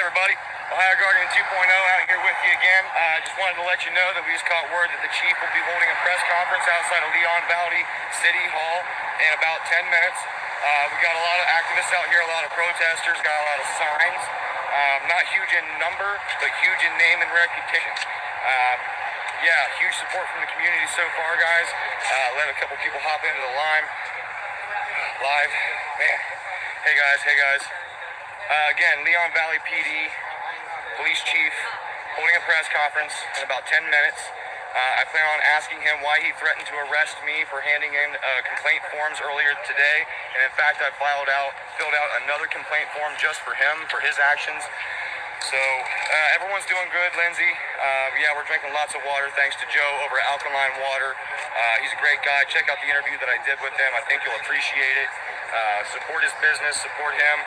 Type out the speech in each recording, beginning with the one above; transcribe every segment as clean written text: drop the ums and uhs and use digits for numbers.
everybody. Ohio Guardian 2.0 out here with you again. Just wanted to let you know that we just caught word that the chief will be holding a press conference outside of Leon Valley City Hall in about 10 minutes. We got a lot of activists out here, a lot of protesters, got a lot of signs. Not huge in number, but huge in name and reputation. Yeah, huge support from the community so far, guys. Let a couple people hop into the line. Live. Man. Hey guys. Again, Leon Valley PD, police chief, holding a press conference in about 10 minutes. I plan on asking him why he threatened to arrest me for handing in complaint forms earlier today. And in fact, I filled out another complaint form just for him, for his actions. So everyone's doing good, Lindsay. Yeah, we're drinking lots of water thanks to Joe over at Alkaline Water. He's a great guy. Check out the interview that I did with him. I think you'll appreciate it. Support his business, support him.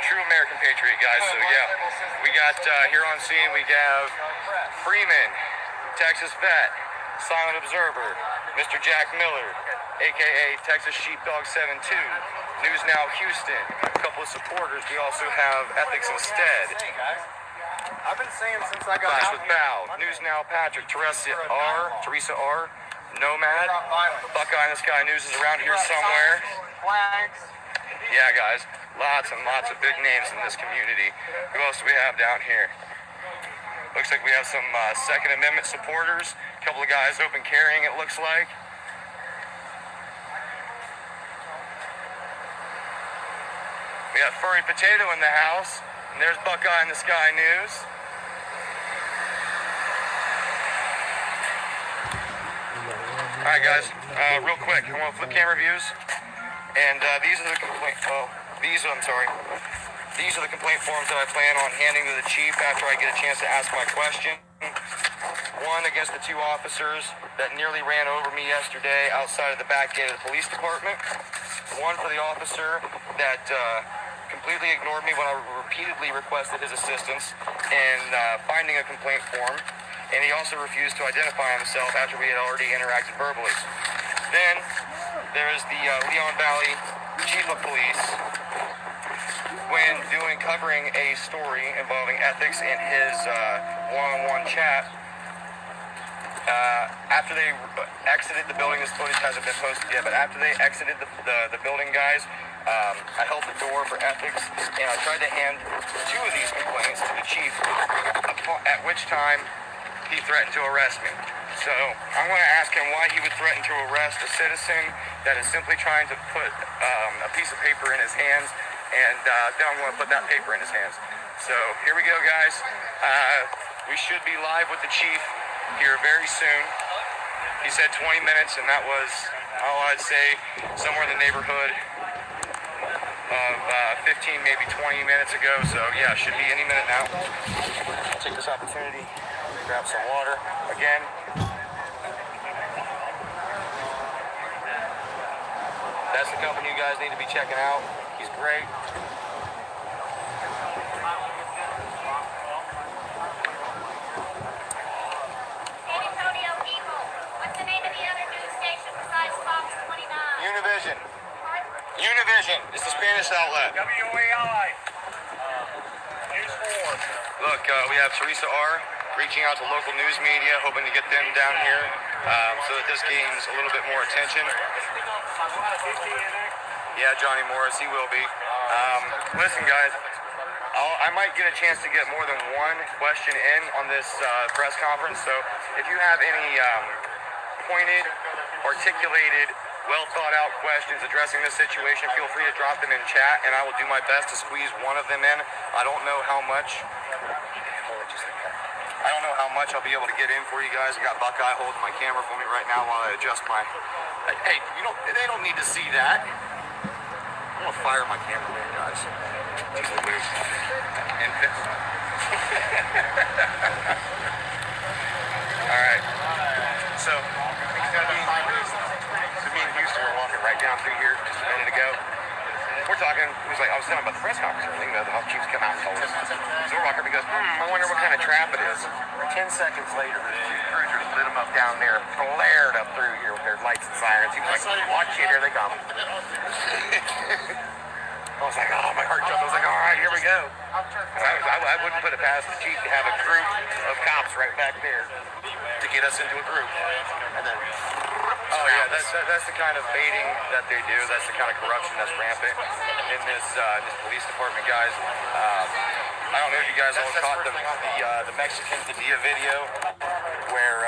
True American patriot, guys. So yeah, we got here on scene, we have Freeman, Texas Vet, Silent Observer, Mr. Jack Miller, aka Texas Sheepdog 72, News Now Houston, a couple of supporters. We also have Ethics Instead. Hey guys, I've been saying since I got Clash out with here. Bow, News Now Patrick, Teresa R, Nomad, Buckeye in the Sky News is around here somewhere. Flags. Yeah, guys, lots and lots of big names in this community. Who else do we have down here? Looks like we have some Second Amendment supporters. A couple of guys open carrying, it looks like. We have Furry Potato in the house. And there's Buckeye in the Sky News. Alright guys, real quick, I want to flip camera views. And these are the complaint forms that I plan on handing to the chief after I get a chance to ask my question. One against the two officers that nearly ran over me yesterday outside of the back gate of the police department. One for the officer that completely ignored me when I repeatedly requested his assistance in finding a complaint form. And he also refused to identify himself after we had already interacted verbally. Then there is the Leon Valley Chief of Police, when covering a story involving ethics in his one-on-one chat. After they exited the building, this footage hasn't been posted yet, but after they exited the building, guys, I held the door for ethics, and I tried to hand two of these complaints to the chief, at which time he threatened to arrest me. So I'm going to ask him why he would threaten to arrest a citizen that is simply trying to put a piece of paper in his hands, and then I'm going to put that paper in his hands. So here we go, guys. We should be live with the chief here very soon. He said 20 minutes, and that was, I'd say, somewhere in the neighborhood of 15, maybe 20 minutes ago. So yeah, should be any minute now. I'll take this opportunity, grab some water again. That's the company you guys need to be checking out. He's great. Univision. It's the Spanish outlet. WAI. News 4. Look, we have Teresa R. reaching out to local news media, hoping to get them down here so that this gains a little bit more attention. Yeah, Johnny Morris, he will be. Listen, guys, I might get a chance to get more than one question in on this press conference, so if you have any pointed, articulated, well-thought-out questions addressing this situation, feel free to drop them in chat, and I will do my best to squeeze one of them in. I don't know how much I'll be able to get in for you guys. I got Buckeye holding my camera for me right now while I adjust my... Hey, they don't need to see that. I'm gonna fire my cameraman, guys. All right. So me and Houston were walking right down through here just a minute ago. We're talking, I was telling about the press conference and everything, the Health Chief's come out and told us. So we're walking up, he goes, I wonder what kind of trap it is. 10 seconds later, the two cruisers lit them up down there, flared up through here with their lights and sirens. He was like, watch it, here they come. I was like, oh, my heart jumped. I was like, all right, here we go. I wouldn't put it past the chief to have a group of cops right back there to get us into a group. And then, oh yeah, that's the kind of baiting that they do. That's the kind of corruption that's rampant in this police department, guys. I don't know if you guys all caught the Mexican Padilla video where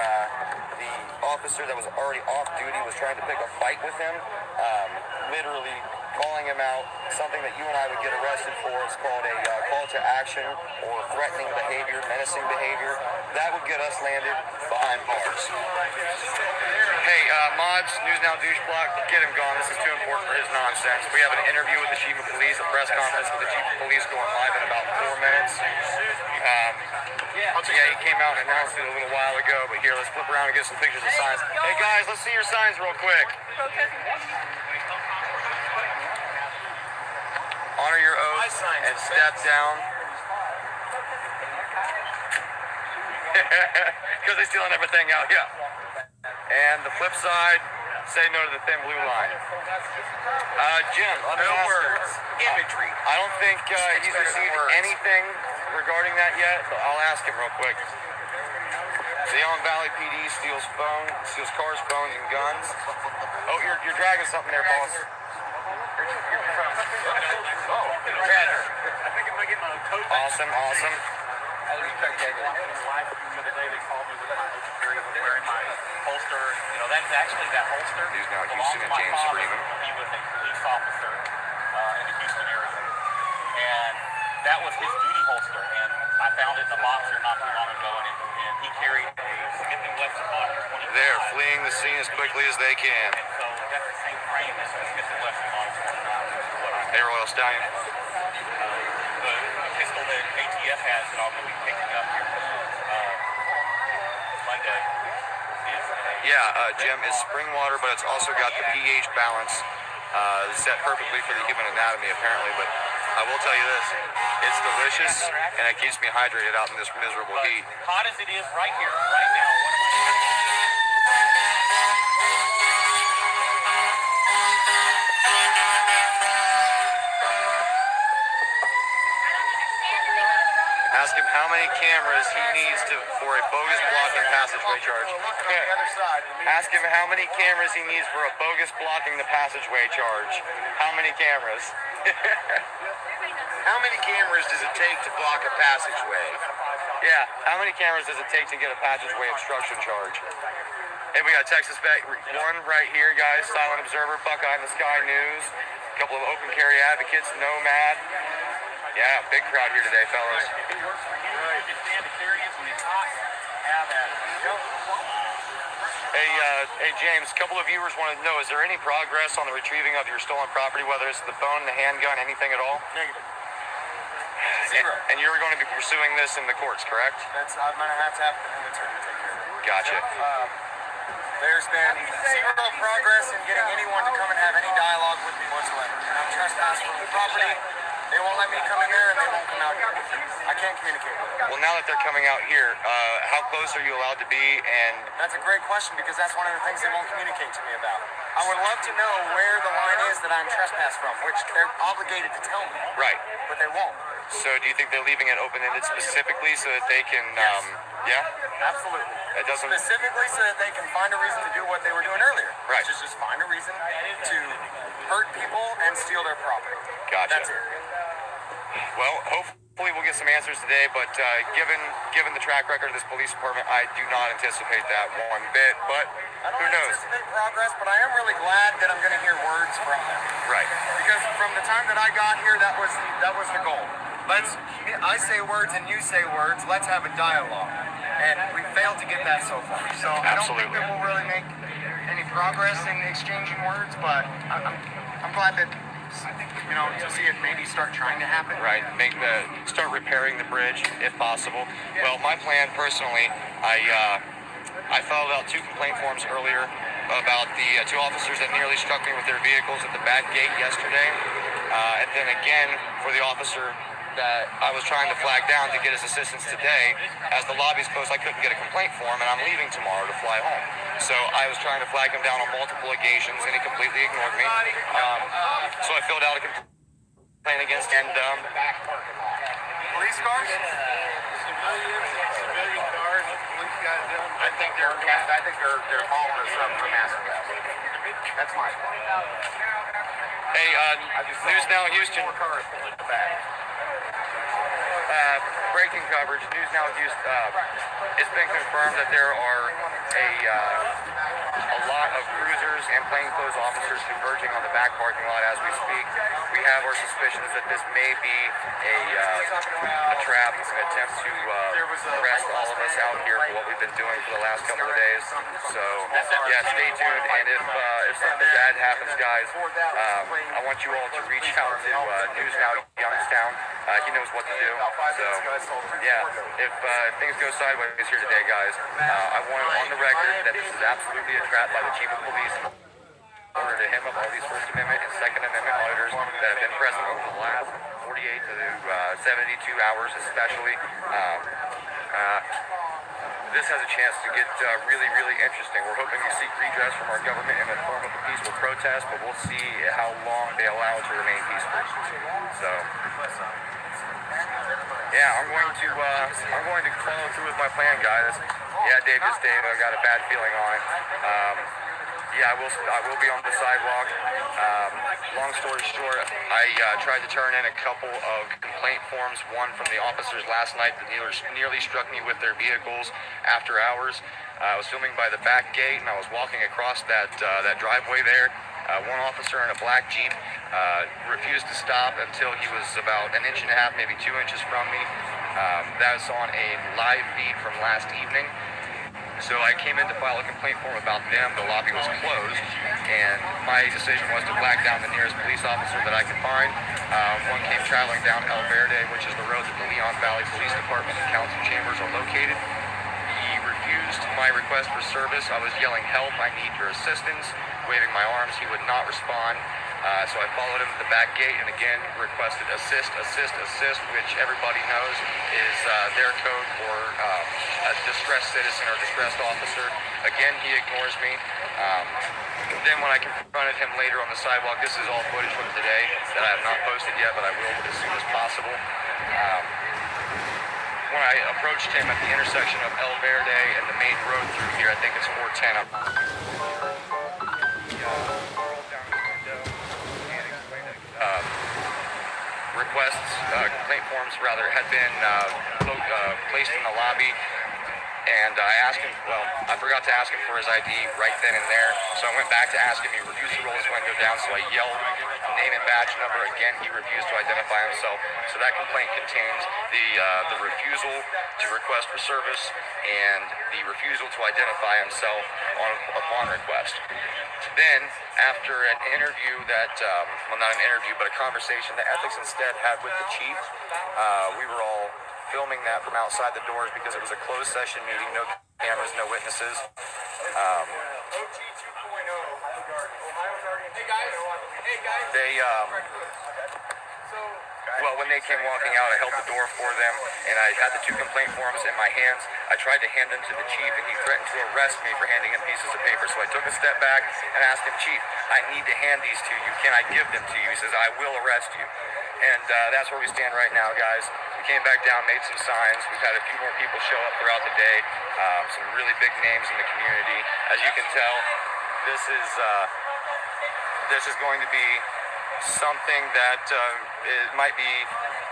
the officer that was already off duty was trying to pick a fight with him, literally calling him out. Something that you and I would get arrested for is called a call to action or threatening behavior, menacing behavior. That would get us landed behind bars. Hey, Mods, News Now Douche Block, get him gone. This is too important for his nonsense. We have an interview with the chief of police, a press conference with the chief of police going live in about 4 minutes. Yeah, he came out and announced it a little while ago, but here, let's flip around and get some pictures of signs. Hey guys, let's see your signs real quick. Honor your oath and step down. Because they're stealing everything out, yeah. And the flip side, say no to the thin blue line. Jim, let me ask you. Imagery. I don't think he's received anything regarding that yet, but I'll ask him real quick. Leon Valley PD steals cars, phones, and guns. Oh, you're dragging something there, boss. Awesome. Wearing my holster, that's actually that holster. He's now Houston and James Freeman. He was a police officer in the Houston area, and that was his duty holster. And I found it in the box here not too long ago, and he carried a Smith & Wesson Model 25. They're fleeing the scene as quickly as they can. And so that's the same frame as the Smith & Wesson Model 25. Hey, Royal Stallion. The pistol that ATF has that I'm going to be picking up here Monday is Jim, it's spring water, but it's also got the pH balance set perfectly for the human anatomy, apparently. But I will tell you this, it's delicious, and it keeps me hydrated out in this miserable heat. hot as it is right here, right now. Ask him how many cameras he needs for a bogus blocking passageway charge. Ask him how many cameras he needs for a bogus blocking the passageway charge. How many cameras? How many cameras does it take to block a passageway? Yeah, how many cameras does it take to get a passageway obstruction charge? Hey, we got Texas Vet 1 right here, guys. Silent Observer, Buckeye in the Sky News. A couple of open carry advocates, Nomad. Yeah, big crowd here today, fellas. If it works for you, you can stand to carry it when it's hot. Have at it. Hey, James, a couple of viewers wanted to know, is there any progress on the retrieving of your stolen property, whether it's the phone, the handgun, anything at all? Negative. Zero. And you're going to be pursuing this in the courts, correct? I'm going to have an attorney to take care of it. Gotcha. There's been zero progress in getting anyone to come and have any dialogue with me whatsoever. And I'm trespassed from the property. They won't let me come in there, and they won't come out here. I can't communicate with them. Well, now that they're coming out here, how close are you allowed to be? And That's a great question, because that's one of the things they won't communicate to me about. I would love to know where the line is that I'm trespassed from, which they're obligated to tell me, right. but they won't. So do you think they're leaving it open-ended specifically so that they can, Yes. yeah? Absolutely. It doesn't... Specifically so that they can find a reason to do what they were doing earlier. Right. Which is just find a reason to hurt people and steal their property. Gotcha. That's it. Well, hopefully we'll get some answers today, but given the track record of this police department, I do not anticipate that one bit, but I don't who knows? anticipate progress, but I am really glad that I'm going to hear words from them. Right. Because from the time that I got here, that was the goal. I say words and you say words. Let's have a dialogue. And we failed to get that so far. So I don't think Absolutely. that we'll really make any progress in exchanging words, but I'm glad that to see it maybe start trying to happen. Right. Start repairing the bridge if possible. Well, my plan personally, I filled out 2 complaint forms earlier about the 2 officers that nearly struck me with their vehicles at the back gate yesterday, and then again for the officer that I was trying to flag down to get his assistance today. As the lobby's closed, I couldn't get a complaint form, and I'm leaving tomorrow to fly home. So I was trying to flag him down on multiple occasions, and he completely ignored me. So I filled out a complaint playing against, and Police cars? Civilian cars, police guys doing. I think they're following us up for mass arrest. That's my point. hey, News Now Houston. Cars pulling the back. Breaking coverage. News Now Houston. It's been confirmed that there are a lot of cruisers and plainclothes officers converging on the back parking lot as we speak. We have our suspicions that this may be a trap, an attempt to arrest all of us out here for what we've been doing for the last couple of days. So, yeah, stay tuned. And if something bad happens, guys, I want you all to reach out to News Now Youngstown. He knows what to do. So, yeah, if things go sideways here today, guys, I want it on the record that this is absolutely a trap by the Chief of Police in order to hem up all these First Amendment and Second Amendment auditors that have been present over the last 48 to 72 hours especially. This has a chance to get really, really interesting. We're hoping to seek redress from our government in the form of a peaceful protest, but we'll see how long they allow it to remain peaceful. So, yeah, I'm going to follow through with my plan, guys. Yeah, Dave, just Dave. I got a bad feeling on it. Yeah, I will be on the sidewalk. Long story short, I tried to turn in a couple of complaint forms. One from the officers last night that nearly struck me with their vehicles after hours. I was filming by the back gate, and I was walking across that driveway there. One officer in a black Jeep refused to stop until he was about an inch and a half, maybe 2 inches from me. That was on a live feed from last evening. So I came in to file a complaint form about them. The lobby was closed, and my decision was to flag down the nearest police officer that I could find. One came traveling down El Verde, which is the road that the Leon Valley Police Department and council chambers are located. He refused my request for service. I was yelling, "Help, I need your assistance," waving my arms. He would not respond. So I followed him to the back gate and again requested assist, which everybody knows is their code for a distressed citizen or distressed officer. Again, he ignores me. Then when I confronted him later on the sidewalk, this is all footage from today that I have not posted yet, but I will as soon as possible. When I approached him at the intersection of El Verde and the main road through here, I think it's 410. Complaint forms rather had been placed in the lobby, and I asked him, well, I forgot to ask him for his ID right then and there, so I went back to ask him. He refused to roll his window down, so I yelled name and badge number. Again, he refused to identify himself. So that complaint contains the refusal to request for service and the refusal to identify himself upon request. Then, after an interview that, well, not an interview, but a conversation that Ethics Instead had with the chief, we were all filming that from outside the doors because it was a closed session meeting, no cameras, no witnesses. Well, when they came walking out, I held the door for them, and I had the two complaint forms in my hands. I tried to hand them to the chief, and he threatened to arrest me for handing him pieces of paper. So I took a step back and asked him, "Chief, I need to hand these to you. Can I give them to you?" He says, "I will arrest you." And that's where we stand right now, guys. We came back down, made some signs. We've had a few more people show up throughout the day. Some really big names in the community. As you can tell, this is going to be something that it might be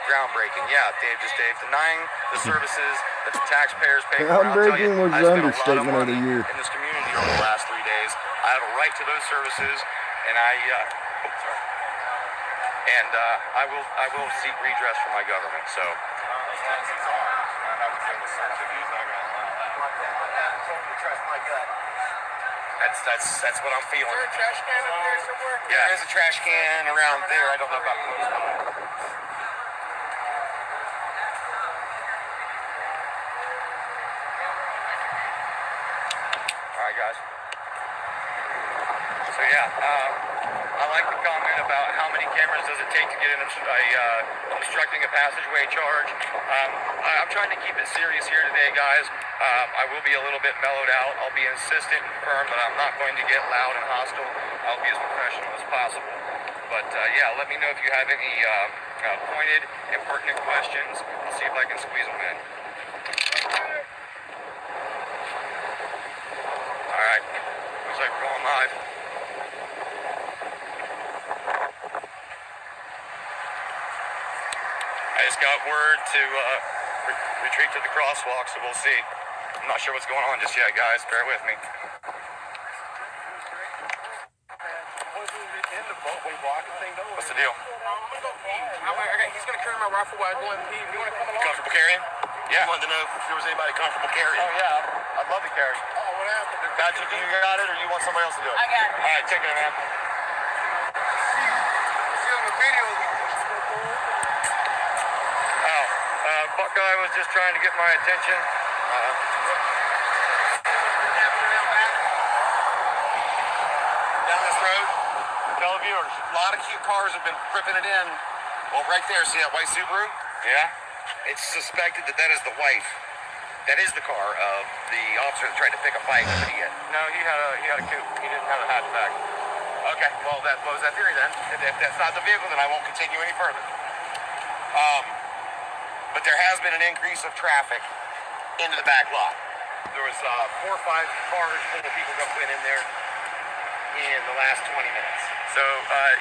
groundbreaking. Yeah, Dave, denying the services that the taxpayers pay for. Groundbreaking was the understatement of the year. In this community over the last 3 days, I have a right to those services, and I will seek redress from my government. So. That's what I'm feeling. Is there a trash can up there somewhere? Yeah, there's a trash can around there. I don't know about those. All right, guys. So yeah, I like the comment about how many cameras does it take to get an obstructing a passageway charge. I'm trying to keep it serious here today, guys. I will be a little bit mellowed out. I'll be insistent and firm, but I'm not going to get loud and hostile. I'll be as professional as possible. But yeah, let me know if you have any pointed and pertinent questions. I'll see if I can squeeze them in. All right, looks like we're going live. I just got word to retreat to the crosswalk, so we'll see. I'm not sure what's going on just yet, guys. Bear with me. What's the deal? He's gonna carry my rifle while I go and pee. You wanna come along? Comfortable carrying? Yeah. I wanted to know if there was anybody comfortable carrying. Oh yeah, I'd love to carry. Oh, what happened? Got you? You got it, or you want somebody else to do it? I got it. All right, take it, man. See on the video. Oh, Buckeye was just trying to get my attention. Down this road, Tell the viewers. a lot of cute cars have been ripping it in. Well, right there, see that white Subaru? Yeah? It's suspected that that is the wife. That is the car of the officer that tried to pick a fight with an idiot. No, he had a coupe. He didn't have a hatchback. Okay, well, that blows that theory then. If that's not the vehicle, then I won't continue any further. But there has been an increase of traffic into the back lot. There was 4 or 5 cars full of people that went in there in the last 20 minutes. So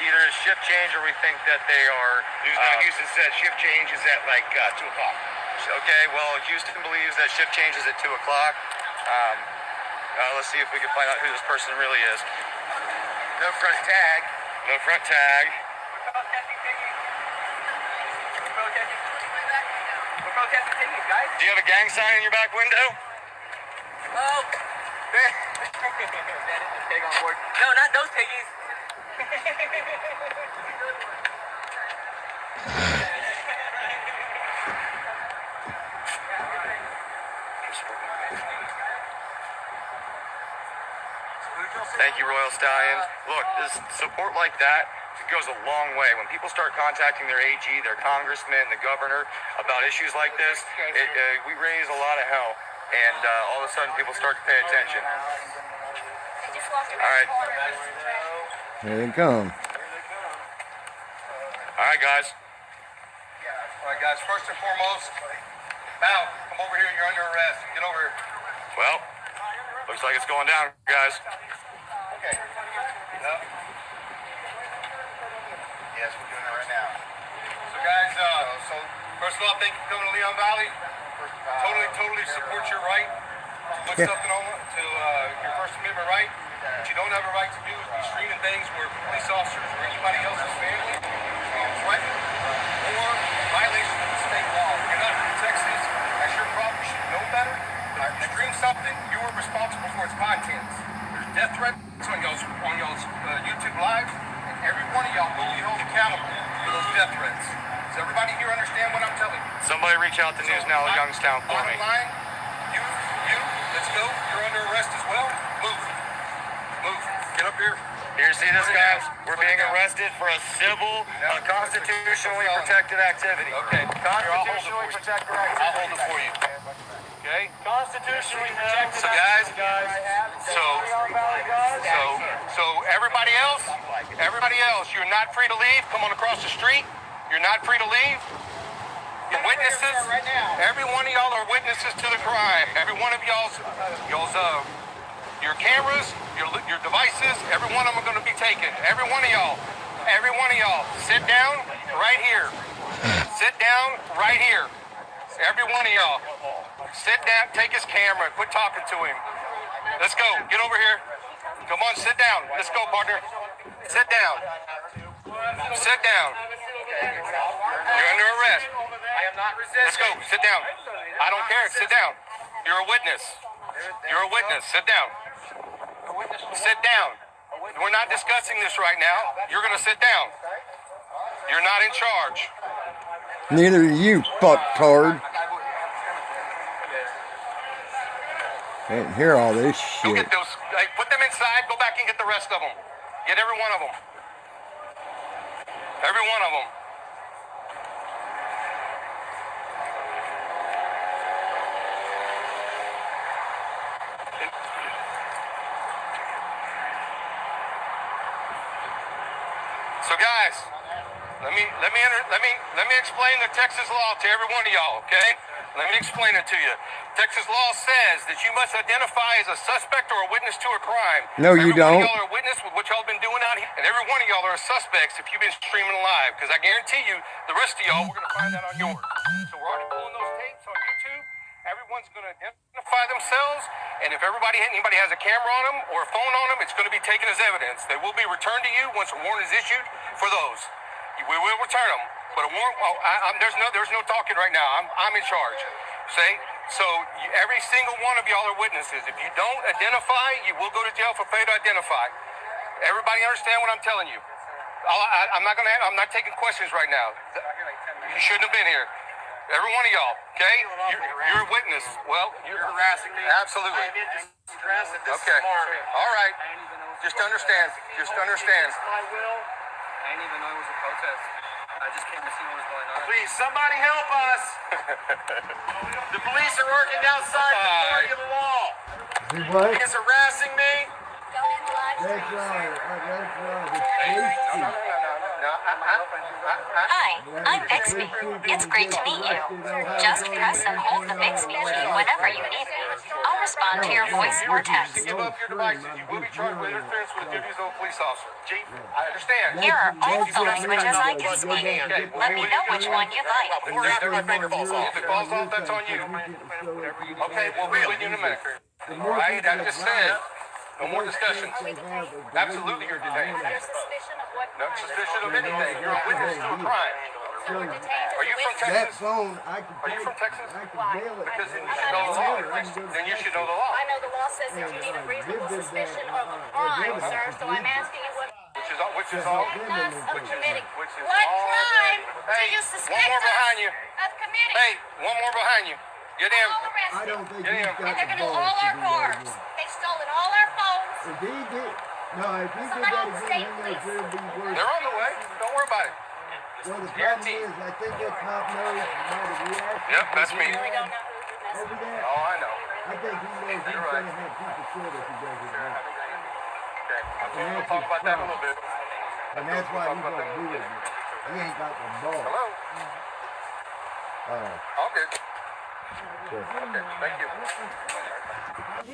either a shift change or we think that they are... Houston said shift change is at like 2 o'clock. Okay, well, Houston believes that shift change is at 2 o'clock. Let's see if we can find out who this person really is. No front tag. No front tag. We're protesting piggies, guys. Do you have a gang sign in your back window? Oh. That is the pig on board. No, not those piggies. Thank you, Royal Stallions. Look, this support like that goes a long way. When people start contacting their AG, their congressman, the governor about issues like this, we raise a lot of hell, and all of a sudden people start to pay attention. All right. Here they come. All right, guys. All right, guys. First and foremost, Mal, come over here. You're under arrest. Get over here. Well, looks like it's going down, guys. Okay. Yep. Yes, we're doing that right now. So, guys, so first of all, thank you for coming to Leon Valley. Totally support your right to put something on to your First Amendment right. What you don't have a right to do is be streaming things where police officers or anybody else's family threatened or violation of the state law. You're not from Texas. That's your problem. You should know better. Stream something, you are responsible for its contents. There's death threats on y'all's YouTube lives, and every one of y'all will be held accountable for those death threats. Does everybody here understand what I'm telling you? Somebody reach out to News Now Youngstown for me. Bottom line, you, let's go. You're under arrest as well. Move. Get up here. Here, see this, guys? We're being arrested for a civil, constitutionally protected activity. Okay. Constitutionally protected activity. I'll hold it for you. Okay. Constitutionally protected So, guys, activity. So everybody else, you're not free to leave. Come on across the street. You're not free to leave. The witnesses, every one of y'all are witnesses to the crime. Every one of your cameras, your devices, every one of them are going to be taken. Every one of y'all, sit down right here. Sit down right here. Every one of y'all, sit down, take his camera, quit talking to him. Let's go, get over here. Come on, sit down. Let's go, partner. Sit down. Sit down. You're under arrest. I am not resisting. Let's go, sit down. I don't care, sit down. You're a witness. You're a witness, sit down. Sit down. We're not discussing this right now. You're gonna sit down. You're not in charge. Neither are you, fucktard. Can't hear all this Go shit. get those, put them inside, go back and get the rest of them. Get every one of them. Every one of them. guys, let me explain the Texas law to every one of y'all, okay? Let me explain it to you. Texas law says that you must identify as a suspect or a witness to a crime. No, you Every one don't. of y'all are a witness with what y'all been doing out here, and every one of y'all are suspects if you've been streaming live. Because I guarantee you, the rest of y'all, we're gonna find that on yours. So we're already pulling those tapes on YouTube. Everyone's gonna identify themselves, and if anybody has a camera on them or a phone on them, it's gonna be taken as evidence. They will be returned to you once a warrant is issued for those. We will return them. But a warrant, there's no talking right now. I'm in charge. See? So every single one of y'all are witnesses. If you don't identify, you will go to jail for failure to identify. Everybody understand what I'm telling you? I'm not taking questions right now. You shouldn't have been here. Every one of y'all, okay? You're a witness. Well, you're harassing me. Absolutely. Okay. All right. Just understand. Just understand. My will. I didn't even know it was a protest. I just came to see what was going on. Please, somebody help us. The police are working outside the authority of the law. See what? He is harassing me. That's right. That's right. Hi, I'm Bixby. It's great to meet you. Just press and hold the Bixby key whenever you need me. I'll respond to your voice or text. Give up your devices. You will be charged with interference with the duties of a police officer. Chief, I understand. Here are all the phone switches I can speak. Let me know which one you'd like. Before or after my finger falls off. If it falls off, that's on you. Okay, we'll be with you in a minute. All right, I just said, no more discussions. Absolutely, you're detained. No suspicion of anything. You're a witness to a crime. Are you from That Texas? phone, I can. Are you from Texas? I can mail it. Because then you should know the law. Then you should know the law. I know the law says that you need a reasonable suspicion of a crime, sir, so I'm asking you what Which is all. us of committing. Which is What all. crime do Hey, you one suspect more behind you. us of committing? Hey, one more behind you. Get in. All I arrested. don't think Yeah, he's yeah. got And they're the gonna balls all to our do that cars. again. They've stolen all our phones. If he did, no, if he did Somebody that on the again, state he knows police. there'd be worse. They're on the way. Don't worry about it. Well, the problem Guaranteed. is, I think that cop knows he might have reacted. Yep, that's me. We don't know who's messing Over there, Oh, I know. I think he knows he's You're going right. to have people killed if he does it right. Okay. We'll talk about that in a little bit. And that's why he's going to do it. He ain't got the ball. Hello? All good. Good. Okay, thank you.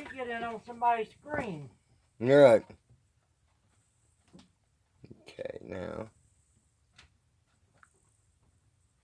You get in on somebody's screen. You're right. Okay, now.